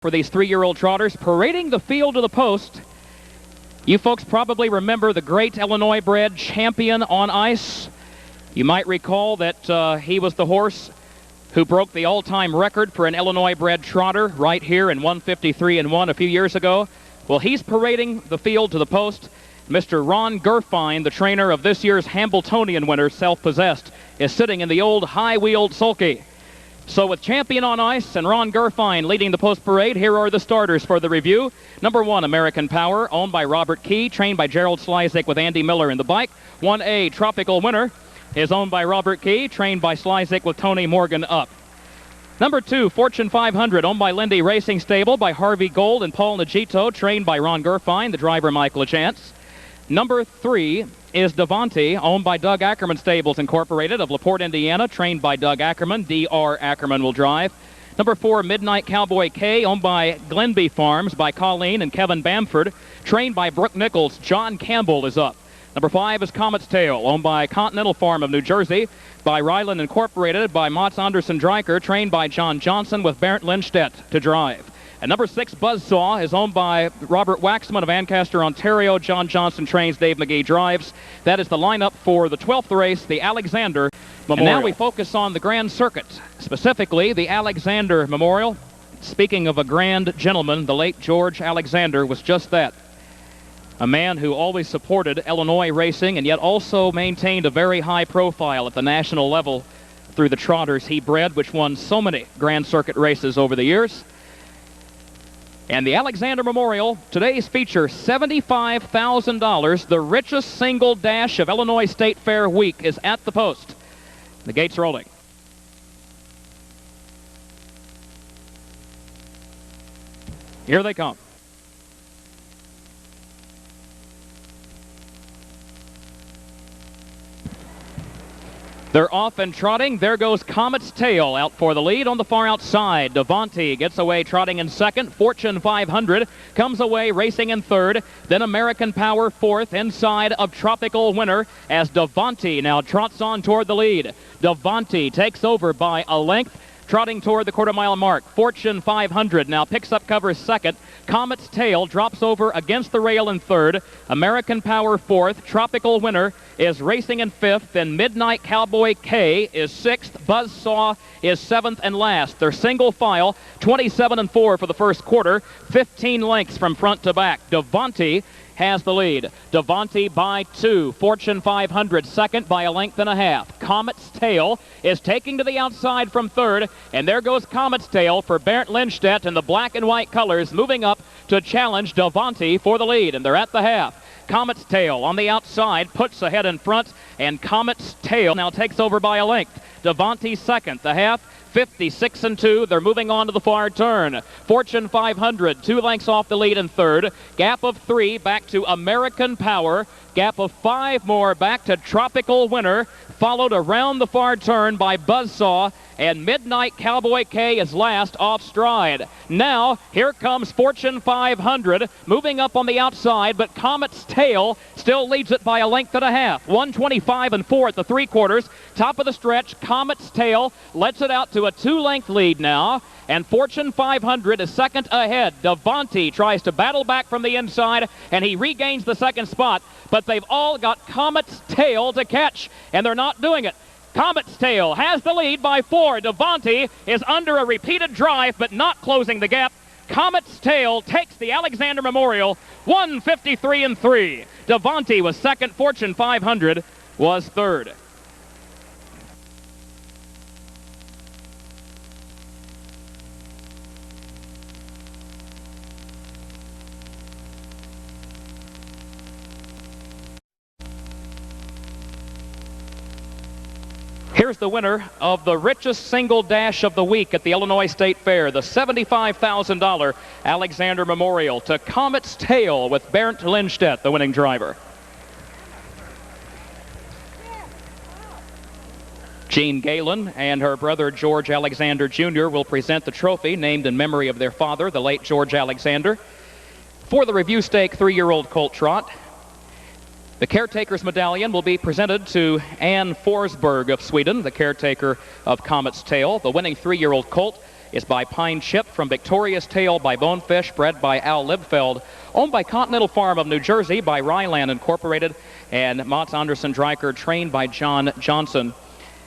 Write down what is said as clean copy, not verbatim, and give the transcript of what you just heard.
For these three-year-old trotters parading the field to the post. You folks probably remember the great Illinois-bred Champion on Ice. You might recall that he was the horse who broke the all-time record for an Illinois-bred trotter right here in 153-1 a few years ago. Well, he's parading the field to the post. Mr. Ron Gerfine, the trainer of this year's Hambletonian winner, Self-Possessed, is sitting in the old high-wheeled sulky. So with Champion on Ice and Ron Gerfine leading the post parade, here are the starters for the review. Number 1, American Power, owned by Robert Key, trained by Gerald Slyzik with Andy Miller in the bike. 1A, Tropical Winner, is owned by Robert Key, trained by Slyzik with Tony Morgan up. Number 2, Fortune 500, owned by Lindy Racing Stable by Harvey Gold and Paul Nagito, trained by Ron Gerfine, the driver Mike LaChance. Number 3 is Devontae, owned by Doug Ackerman Stables Incorporated of LaPorte, Indiana, trained by Doug Ackerman. D.R. Ackerman will drive. Number 4, Midnight Cowboy K, owned by Glenby Farms by Colleen and Kevin Bamford, trained by Brooke Nichols. John Campbell is up. Number 5 is Comet's Tail, owned by Continental Farm of New Jersey, by Ryland Incorporated, by Mats Anderson Dreiker, trained by John Johnson with Berndt Lindstedt to drive. And number 6, Buzzsaw, is owned by Robert Waxman of Ancaster, Ontario. John Johnson trains, Dave McGee drives. That is the lineup for the 12th race, the Alexander Memorial. And now we focus on the Grand Circuit, specifically the Alexander Memorial. Speaking of a grand gentleman, the late George Alexander was just that. A man who always supported Illinois racing and yet also maintained a very high profile at the national level through the trotters he bred, which won so many Grand Circuit races over the years. And the Alexander Memorial, today's feature, $75,000. The richest single dash of Illinois State Fair week is at the post. The gates rolling. Here they come. They're off and trotting. There goes Comet's Tail out for the lead on the far outside. Devontae gets away trotting in second. Fortune 500 comes away racing in third. Then American Power fourth inside of Tropical Winner as Devontae now trots on toward the lead. Devontae takes over by a length, trotting toward the quarter-mile mark. Fortune 500 now picks up cover second. Comet's Tail drops over against the rail in third. American Power fourth. Tropical Winner is racing in fifth. And Midnight Cowboy K is sixth. Buzzsaw is seventh and last. They're single file, 27-4 for the first quarter, 15 lengths from front to back. Devontae has the lead. Devontae by 2. Fortune 500 second by a length and a half. Comet's Tail is taking to the outside from third, and there goes Comet's Tail for Berndt Lindstedt in the black and white colors, moving up to challenge Devontae for the lead, and they're at the half. Comet's Tail on the outside puts ahead in front, and Comet's Tail now takes over by a length. Devontae second, the half, 56-2. They're moving on to the far turn. Fortune 500, 2 lengths off the lead in third. Gap of 3 back to American Power. Gap of 5 more back to Tropical Winner, followed around the far turn by Buzzsaw, and Midnight Cowboy K is last off stride. Now, here comes Fortune 500, moving up on the outside, but Comet's Tail still leads it by a length and a half. 125-4 at the three-quarters. Top of the stretch, Comet's Tail lets it out to a 2-length lead now, and Fortune 500 is second ahead. Devontae tries to battle back from the inside, and he regains the second spot, but they've all got Comet's Tail to catch, and they're not doing it. Comet's Tail has the lead by 4. Devontae is under a repeated drive, but not closing the gap. Comet's Tail takes the Alexander Memorial, 153-3. Devontae was second. Fortune 500 was third. Here's the winner of the richest single dash of the week at the Illinois State Fair, the $75,000 Alexander Memorial, to Comet's Tail with Berndt Lindstedt, the winning driver. Jean Galen and her brother George Alexander Jr. will present the trophy named in memory of their father, the late George Alexander. For the review stake 3-year-old colt trot, the caretaker's medallion will be presented to Ann Forsberg of Sweden, the caretaker of Comet's Tail. The winning 3-year-old colt is by Pine Chip from Victoria's Tale by Bonefish, bred by Al Libfeld. Owned by Continental Farm of New Jersey by Ryland Incorporated. And Mats Anderson Dryker, trained by John Johnson.